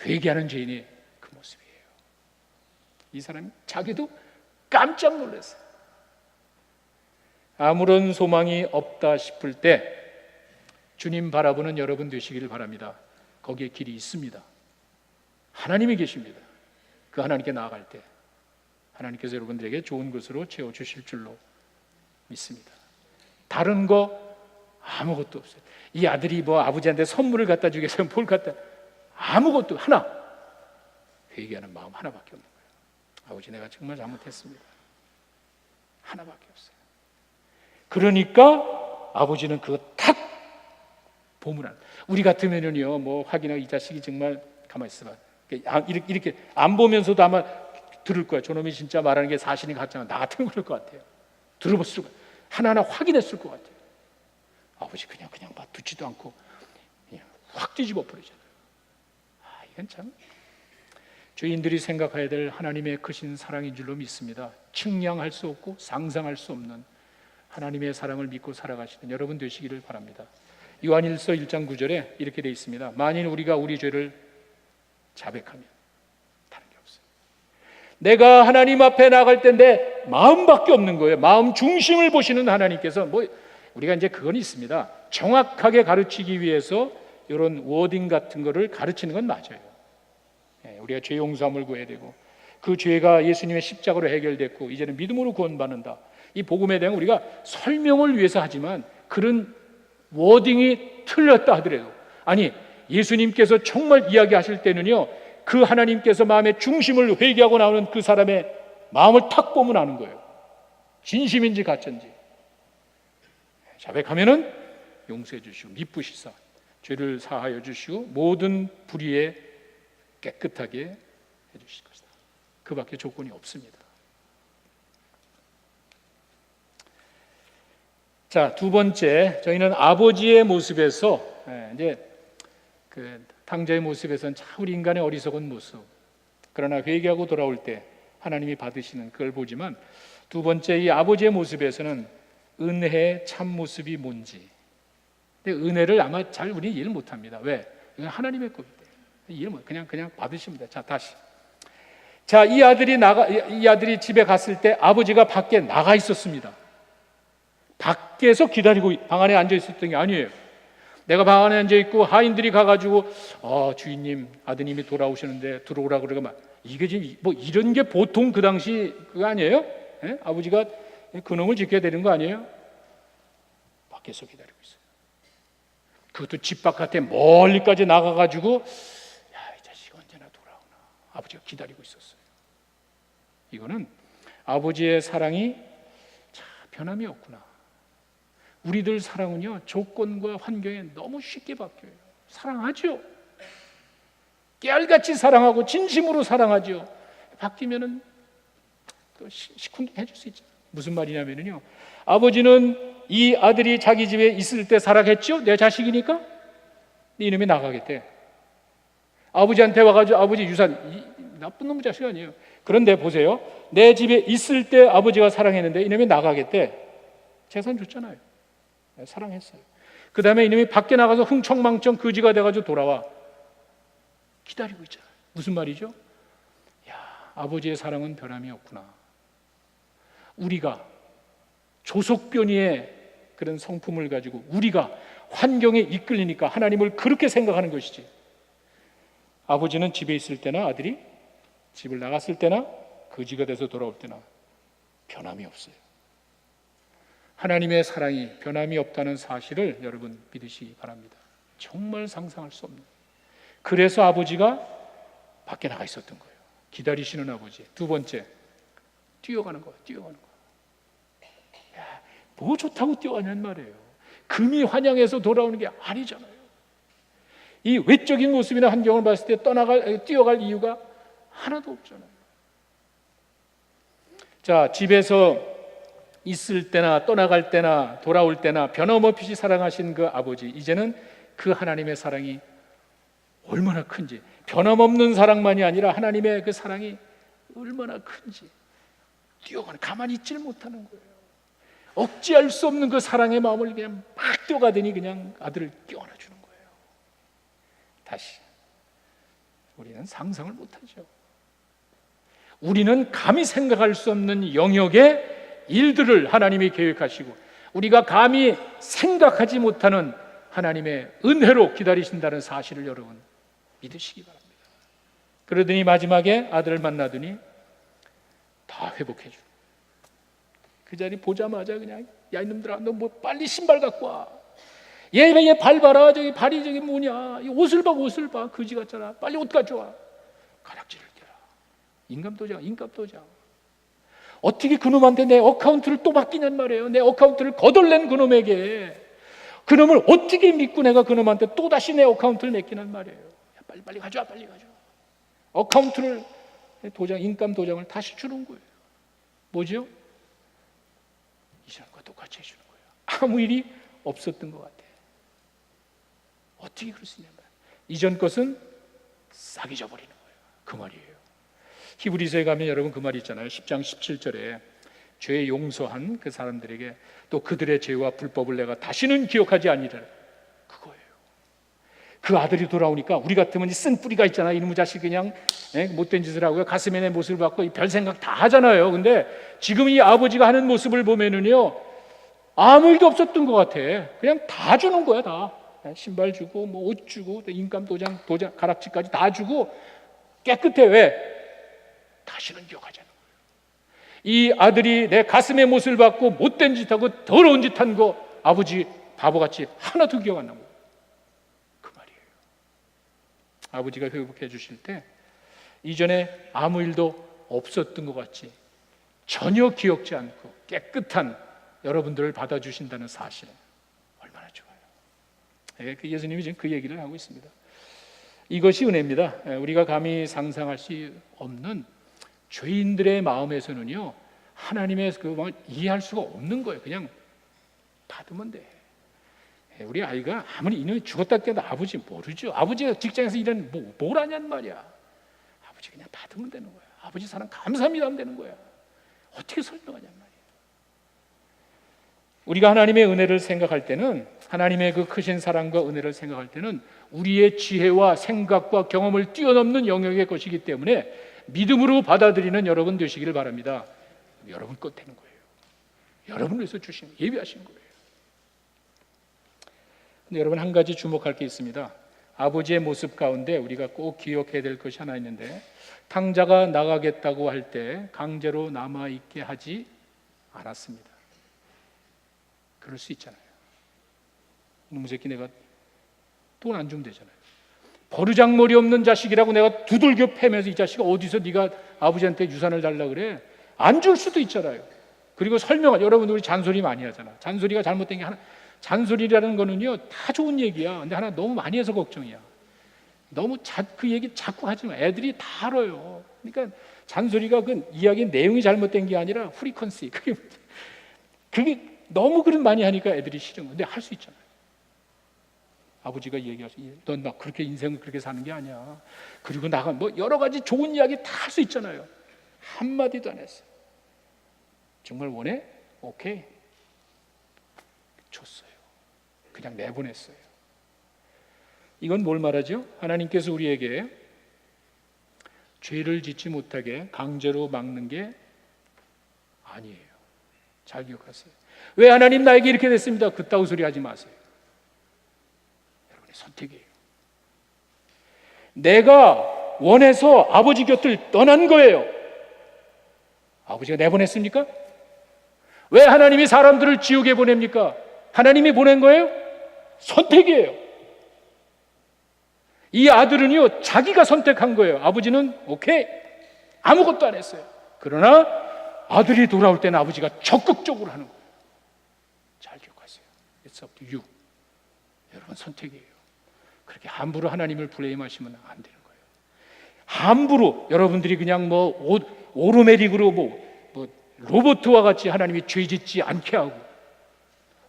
회개하는 죄인의 그 모습이에요. 이 사람이 자기도 깜짝 놀랐어요. 아무런 소망이 없다 싶을 때 주님 바라보는 여러분 되시기를 바랍니다. 거기에 길이 있습니다. 하나님이 계십니다. 그 하나님께 나아갈 때 하나님께서 여러분들에게 좋은 것으로 채워주실 줄로 믿습니다. 다른 거 아무것도 없어요. 이 아들이 뭐 아버지한테 선물을 갖다 주겠어요? 뭘 갖다, 아무것도, 하나, 회개하는 마음 하나밖에 없는 거예요. 아버지, 내가 정말 잘못했습니다. 하나밖에 없어요. 그러니까 아버지는 그거 탁 보문안. 우리 같으면은요, 뭐 확인하고 이 자식이 정말 가만히 있어봐, 이렇게 안 보면서도 아마 들을 거야. 저놈이 진짜 말하는 게 사실이 가짜나 나 같으면 그럴 것 같아요. 들어봤을 거, 하나하나 확인했을 것 같아요. 아버지 그냥 막 듣지도 않고 그냥 확 뒤집어 버리잖아요. 이건 참 주인들이 생각해야 될 하나님의 크신 사랑인 줄로 믿습니다. 측량할 수 없고 상상할 수 없는 하나님의 사랑을 믿고 살아가시는 여러분 되시기를 바랍니다. 요한일서 1장 9절에 이렇게 되어 있습니다. 만일 우리가 우리 죄를 자백하면, 다른 게 없어요. 내가 하나님 앞에 나갈 때 내 마음밖에 없는 거예요. 마음 중심을 보시는 하나님께서, 뭐 우리가 이제 그건 있습니다. 정확하게 가르치기 위해서 이런 워딩 같은 거를 가르치는 건 맞아요. 우리가 죄 용서함을 구해야 되고, 그 죄가 예수님의 십자가로 해결됐고 이제는 믿음으로 구원받는다. 이 복음에 대한 우리가 설명을 위해서 하지만, 그런 워딩이 틀렸다 하더라도, 아니 예수님께서 정말 이야기하실 때는요, 그 하나님께서 마음의 중심을 회개하고 나오는 그 사람의 마음을 탁 보면 아는 거예요. 진심인지 가짜인지. 자백하면은 용서해 주시고 미쁘시사 죄를 사하여 주시고 모든 불의에 깨끗하게 해 주실 것이다. 그 밖에 조건이 없습니다. 자, 두 번째, 저희는 아버지의 모습에서, 이제 그 탕자의 모습에서는 참 우리 인간의 어리석은 모습, 그러나 회개하고 돌아올 때 하나님이 받으시는 그걸 보지만, 두 번째 이 아버지의 모습에서는 은혜의 참 모습이 뭔지. 근데 은혜를 아마 잘 우리 이해를 못합니다. 왜? 이건 하나님의 거기 때문에 이해를 못, 그냥 받으시면 돼요. 자, 다시. 자, 이 아들이 집에 갔을 때 아버지가 밖에 나가 있었습니다. 밖에서 기다리고 방 안에 앉아 있었던 게 아니에요. 내가 방 안에 앉아 있고 하인들이 가가지고 주인님, 아드님이 돌아오시는데 들어오라 그러고 막, 이게 지금 뭐 이런 게 보통 그 당시 그거 아니에요? 예? 아버지가 그놈을 지켜야 되는 거 아니에요? 밖에서 기다리고 있어요. 그것도 집 바깥에 멀리까지 나가가지고, 이 자식 언제나 돌아오나. 아버지가 기다리고 있었어요. 이거는 아버지의 사랑이 참 변함이 없구나. 우리들 사랑은요, 조건과 환경에 너무 쉽게 바뀌어요. 사랑하죠. 깨알같이 사랑하고 진심으로 사랑하죠. 바뀌면은 또 시큰둥해질 수 있죠. 무슨 말이냐면요, 아버지는 이 아들이 자기 집에 있을 때 사랑했죠. 내 자식이니까 이놈이 나가겠대. 아버지한테 와가지고 아버지 유산, 나쁜 놈의 자식 아니에요. 그런데 보세요, 내 집에 있을 때 아버지가 사랑했는데 이놈이 나가겠대. 재산 줬잖아요. 사랑했어요. 그 다음에 이놈이 밖에 나가서 흥청망청 거지가 돼가지고 돌아와. 기다리고 있잖아요. 무슨 말이죠? 아버지의 사랑은 변함이 없구나. 우리가 조속변이의 그런 성품을 가지고 우리가 환경에 이끌리니까 하나님을 그렇게 생각하는 것이지, 아버지는 집에 있을 때나 아들이 집을 나갔을 때나 거지가 돼서 돌아올 때나 변함이 없어요. 하나님의 사랑이 변함이 없다는 사실을 여러분 믿으시기 바랍니다. 정말 상상할 수 없는. 그래서 아버지가 밖에 나가 있었던 거예요. 기다리시는 아버지. 두 번째, 뛰어가는 거예요. 뛰어가는 거예요. 뭐 좋다고 뛰어가냐는 말이에요. 금이 환영해서 돌아오는 게 아니잖아요. 이 외적인 모습이나 환경을 봤을 때 뛰어갈 이유가 하나도 없잖아요. 자, 집에서 있을 때나 떠나갈 때나 돌아올 때나 변함없이 사랑하신 그 아버지, 이제는 그 하나님의 사랑이 얼마나 큰지, 변함없는 사랑만이 아니라 하나님의 그 사랑이 얼마나 큰지 가만히 있질 못하는 거예요. 억제할 수 없는 그 사랑의 마음을 그냥 막 뛰어가더니 그냥 아들을 끼워놔 주는 거예요. 다시, 우리는 상상을 못하죠. 우리는 감히 생각할 수 없는 영역의 일들을 하나님이 계획하시고 우리가 감히 생각하지 못하는 하나님의 은혜로 기다리신다는 사실을 여러분 믿으시기 바랍니다. 그러더니 마지막에 아들을 만나더니 다 회복해 줘. 그 자리 보자마자 그냥 야 이놈들아 너 뭐 빨리 신발 갖고 와. 얘 발 봐라. 저기 발이 저기 뭐냐. 이 옷을 봐. 거지 같잖아. 빨리 옷 가져와. 가락지를 껴라. 인감도장. 어떻게 그놈한테 내 어카운트를 또 맡기냔 말이에요. 내 어카운트를 거덜낸 그놈에게 그놈을 어떻게 믿고 내가 그놈한테 또다시 내 어카운트를 맡기냔 말이에요. 야, 빨리 가져와. 어카운트를 인감 도장을 다시 주는 거예요. 뭐죠? 이전과 똑같이 해주는 거예요. 아무 일이 없었던 것 같아. 어떻게 그럴 수 있냐 말이에요. 이전 것은 싹 잊어버리는 거예요. 그 말이에요. 히브리서에 가면 여러분 그 말이 있잖아요. 10장 17절에 죄 용서한 그 사람들에게 또 그들의 죄와 불법을 내가 다시는 기억하지 아니하리라. 그거예요. 그 아들이 돌아오니까 우리 같으면 쓴 뿌리가 있잖아요. 이놈의 자식 그냥 못된 짓을 하고요. 가슴에 내 모습을 받고 별 생각 다 하잖아요. 근데 지금 이 아버지가 하는 모습을 보면은요 아무 일도 없었던 것 같아. 그냥 다 주는 거야 다. 신발 주고 뭐 옷 주고 인감 도장 가락지까지 다 주고 깨끗해. 왜? 다시는 기억하지 않는 거예요. 이 아들이 내 가슴의 못을 받고 못된 짓하고 더러운 짓 한 거 아버지 바보같이 하나도 기억 안 나고 그 말이에요. 아버지가 회복해 주실 때 이전에 아무 일도 없었던 것 같이 전혀 기억지 않고 깨끗한 여러분들을 받아주신다는 사실은 얼마나 좋아요. 예수님이 지금 그 얘기를 하고 있습니다. 이것이 은혜입니다. 우리가 감히 상상할 수 없는 죄인들의 마음에서는요 하나님의 그 마음을 이해할 수가 없는 거예요. 그냥 받으면 돼. 우리 아이가 아무리 이놈이 죽었다 깨도 아버지 모르죠. 아버지가 직장에서 일하는 뭘 하냔 말이야. 아버지 그냥 받으면 되는 거야. 아버지 사랑 감사합니다 하면 되는 거야. 어떻게 설명하냔 말이야. 우리가 하나님의 은혜를 생각할 때는 하나님의 그 크신 사랑과 은혜를 생각할 때는 우리의 지혜와 생각과 경험을 뛰어넘는 영역의 것이기 때문에 믿음으로 받아들이는 여러분 되시기를 바랍니다. 여러분 것 되는 거예요. 여러분을 위해서 주신 예비하신 거예요. 근데 여러분 한 가지 주목할 게 있습니다. 아버지의 모습 가운데 우리가 꼭 기억해야 될 것이 하나 있는데 탕자가 나가겠다고 할 때 강제로 남아있게 하지 않았습니다. 그럴 수 있잖아요. 이놈 새끼 내가 돈 안 주면 되잖아요. 버르장머리 없는 자식이라고 내가 두들겨 패면서 이 자식아 어디서 네가 아버지한테 유산을 달라 그래? 안 줄 수도 있잖아요. 그리고 설명할 여러분 우리 잔소리 많이 하잖아. 잔소리가 잘못된 게 하나 잔소리라는 거는요 다 좋은 얘기야. 근데 하나 너무 많이 해서 걱정이야. 너무 그 얘기 자꾸 하지 마. 애들이 다 알아요. 그러니까 잔소리가 그 이야기 내용이 잘못된 게 아니라 프리퀀시 그게 너무 그런 많이 하니까 애들이 싫은 건데 할 수 있잖아요. 아버지가 얘기하셔. 넌 막 그렇게 인생을 그렇게 사는 게 아니야. 그리고 나가 뭐 여러 가지 좋은 이야기 다 할 수 있잖아요. 한마디도 안 했어요. 정말 원해? 오케이. 줬어요. 그냥 내보냈어요. 이건 뭘 말하죠? 하나님께서 우리에게 죄를 짓지 못하게 강제로 막는 게 아니에요. 잘 기억하세요. 왜 하나님 나에게 이렇게 됐습니다. 그따구 소리 하지 마세요. 여러분의 선택이에요. 내가 원해서 아버지 곁을 떠난 거예요. 아버지가 내보냈습니까? 왜 하나님이 사람들을 지옥에 보냅니까? 하나님이 보낸 거예요? 선택이에요. 이 아들은요 자기가 선택한 거예요. 아버지는 오케이 아무것도 안 했어요. 그러나 아들이 돌아올 때는 아버지가 적극적으로 하는 거예요. 잘 기억하세요. It's up to you. 여러분 선택이에요. 그렇게 함부로 하나님을 블레임하시면 안 되는 거예요. 함부로 여러분들이 그냥 뭐 오르메릭으로 뭐 로봇과 같이 하나님이 죄 짓지 않게 하고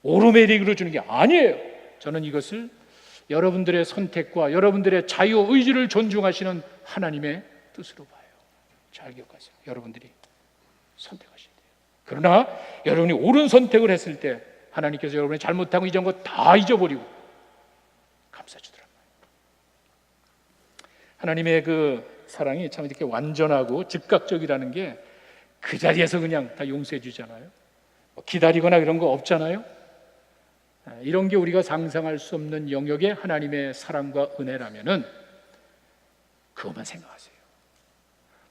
오르메릭으로 주는 게 아니에요. 저는 이것을 여러분들의 선택과 여러분들의 자유 의지를 존중하시는 하나님의 뜻으로 봐요. 잘 기억하세요. 여러분들이 선택하셔야 돼요. 그러나 여러분이 옳은 선택을 했을 때 하나님께서 여러분이 잘못하고 이전 거 다 잊어버리고 감싸주더란 말이에요. 하나님의 그 사랑이 참 이렇게 완전하고 즉각적이라는 게 그 자리에서 그냥 다 용서해 주잖아요. 기다리거나 이런 거 없잖아요. 이런 게 우리가 상상할 수 없는 영역의 하나님의 사랑과 은혜라면은 그것만 생각하세요.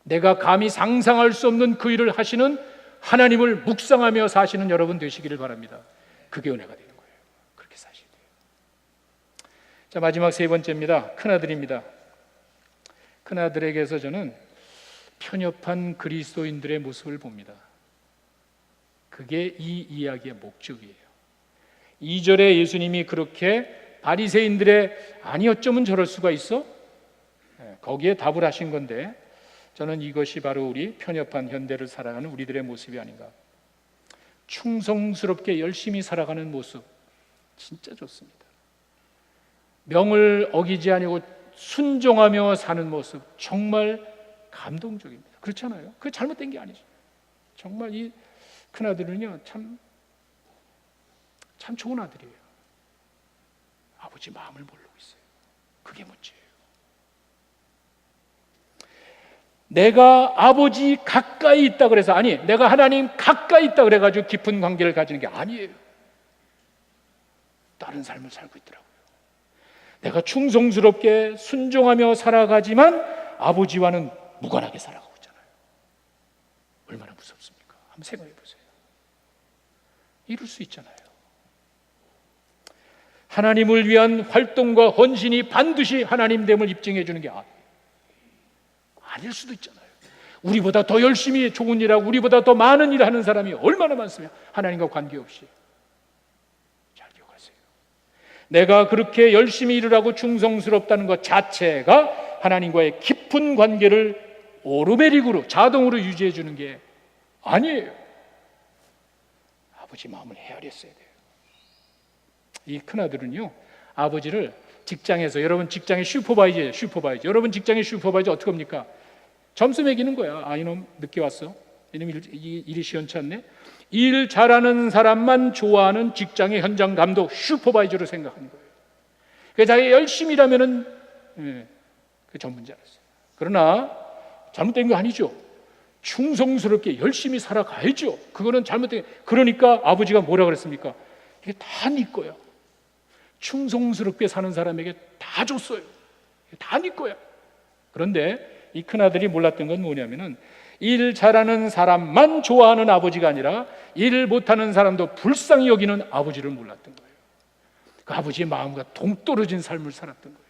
내가 감히 상상할 수 없는 그 일을 하시는 하나님을 묵상하며 사시는 여러분 되시기를 바랍니다. 그게 은혜가 되는 거예요. 그렇게 사셔야 돼요. 자, 마지막 세 번째입니다. 큰아들입니다. 큰아들에게서 저는 편협한 그리스도인들의 모습을 봅니다. 그게 이 이야기의 목적이에요. 2절에 예수님이 그렇게 바리새인들의 아니 어쩌면 저럴 수가 있어? 거기에 답을 하신 건데, 저는 이것이 바로 우리 편협한 현대를 살아가는 우리들의 모습이 아닌가. 충성스럽게 열심히 살아가는 모습 진짜 좋습니다. 명을 어기지 아니고 순종하며 사는 모습 정말 감동적입니다. 그렇잖아요. 그게 잘못된 게 아니죠. 정말 이 큰아들은요 참 좋은 아들이에요. 아버지 마음을 모르고 있어요. 그게 문제예요. 내가 아버지 가까이 있다 그래서, 아니 내가 하나님 가까이 있다 그래가지고 깊은 관계를 가지는 게 아니에요. 다른 삶을 살고 있더라고요. 내가 충성스럽게 순종하며 살아가지만 아버지와는 무관하게 살아가고 있잖아요. 얼마나 무섭습니까? 한번 생각해 보세요. 이룰 수 있잖아요. 하나님을 위한 활동과 헌신이 반드시 하나님됨을 입증해 주는 게 아닐 수도 있잖아요. 우리보다 더 열심히 좋은 일하고 우리보다 더 많은 일을 하는 사람이 얼마나 많습니까? 하나님과 관계없이. 잘 기억하세요. 내가 그렇게 열심히 일을 하고 충성스럽다는 것 자체가 하나님과의 깊은 관계를 오토매틱으로 자동으로 유지해 주는 게 아니에요. 아버지 마음을 헤아렸어야 돼요. 이 큰아들은요, 아버지를 직장에서, 여러분 직장의 슈퍼바이저, 여러분 직장의 슈퍼바이저 어떻게 합니까? 점수 매기는 거야. 아, 이놈 늦게 왔어. 이놈 일이 시원치 않네. 일 잘하는 사람만 좋아하는 직장의 현장 감독, 슈퍼바이저로 생각하는 거예요. 그래서 자기가 열심히 일하면은 그 전문자였어요. 그러나 잘못된 거 아니죠. 충성스럽게 열심히 살아가야죠. 그거는 잘못된. 그러니까 아버지가 뭐라 그랬습니까? 이게 다 네 거야. 충성스럽게 사는 사람에게 다 줬어요. 다 네 거야. 그런데 이 큰아들이 몰랐던 건 뭐냐면은, 일 잘하는 사람만 좋아하는 아버지가 아니라 일 못하는 사람도 불쌍히 여기는 아버지를 몰랐던 거예요. 그 아버지의 마음과 동떨어진 삶을 살았던 거예요.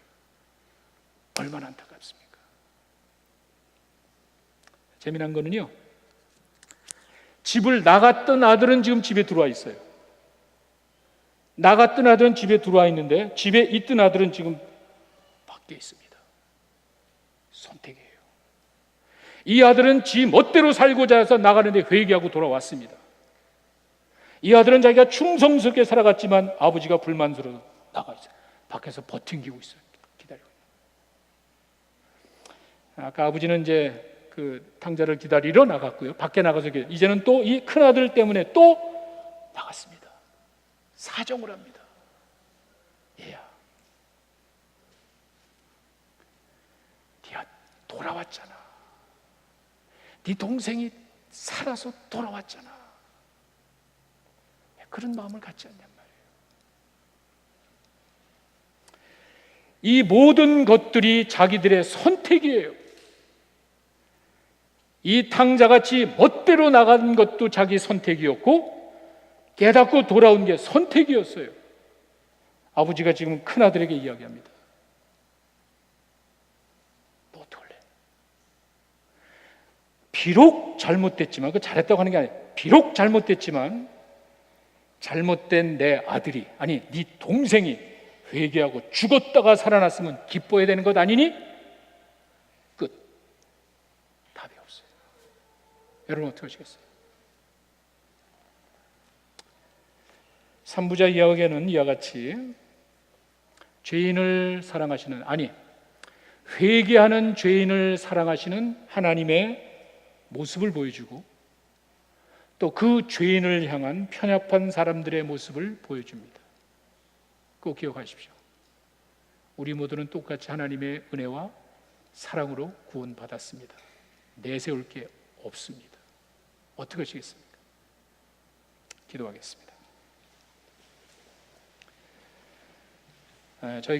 얼마나 안타깝습니까? 재미난 거는요, 집을 나갔던 아들은 지금 집에 들어와 있어요. 나갔던 아들은 집에 들어와 있는데 집에 있던 아들은 지금 밖에 있습니다. 선택이에요. 이 아들은 지 멋대로 살고자 해서 나가는데 회개하고 돌아왔습니다. 이 아들은 자기가 충성스럽게 살아갔지만 아버지가 불만스러워 나가 있어요. 밖에서 버팅기고 있어요. 기다리고. 아까 아버지는 이제 그 탕자를 기다리러 나갔고요. 밖에 나가서 이제는 또 이 큰아들 때문에 또 나갔습니다. 사정을 합니다. 얘야, 네가 돌아왔잖아. 네 동생이 살아서 돌아왔잖아. 그런 마음을 갖지 않냔 말이에요. 이 모든 것들이 자기들의 선택이에요. 이 탕자같이 멋대로 나간 것도 자기 선택이었고, 깨닫고 돌아온 게 선택이었어요. 아버지가 지금 큰아들에게 이야기합니다. 너 어떡할래? 비록 잘못됐지만, 그 잘했다고 하는 게 아니에요. 비록 잘못됐지만 잘못된 내 아들이, 아니 네 동생이 회개하고 죽었다가 살아났으면 기뻐해야 되는 것 아니니? 끝. 답이 없어요. 여러분 어떻게 하시겠어요? 3부자 이야기에는 이와 같이 죄인을 사랑하시는, 아니 회개하는 죄인을 사랑하시는 하나님의 모습을 보여주고, 또 그 죄인을 향한 편협한 사람들의 모습을 보여줍니다. 꼭 기억하십시오. 우리 모두는 똑같이 하나님의 은혜와 사랑으로 구원받았습니다. 내세울 게 없습니다. 어떻게 하시겠습니까? 기도하겠습니다. 저희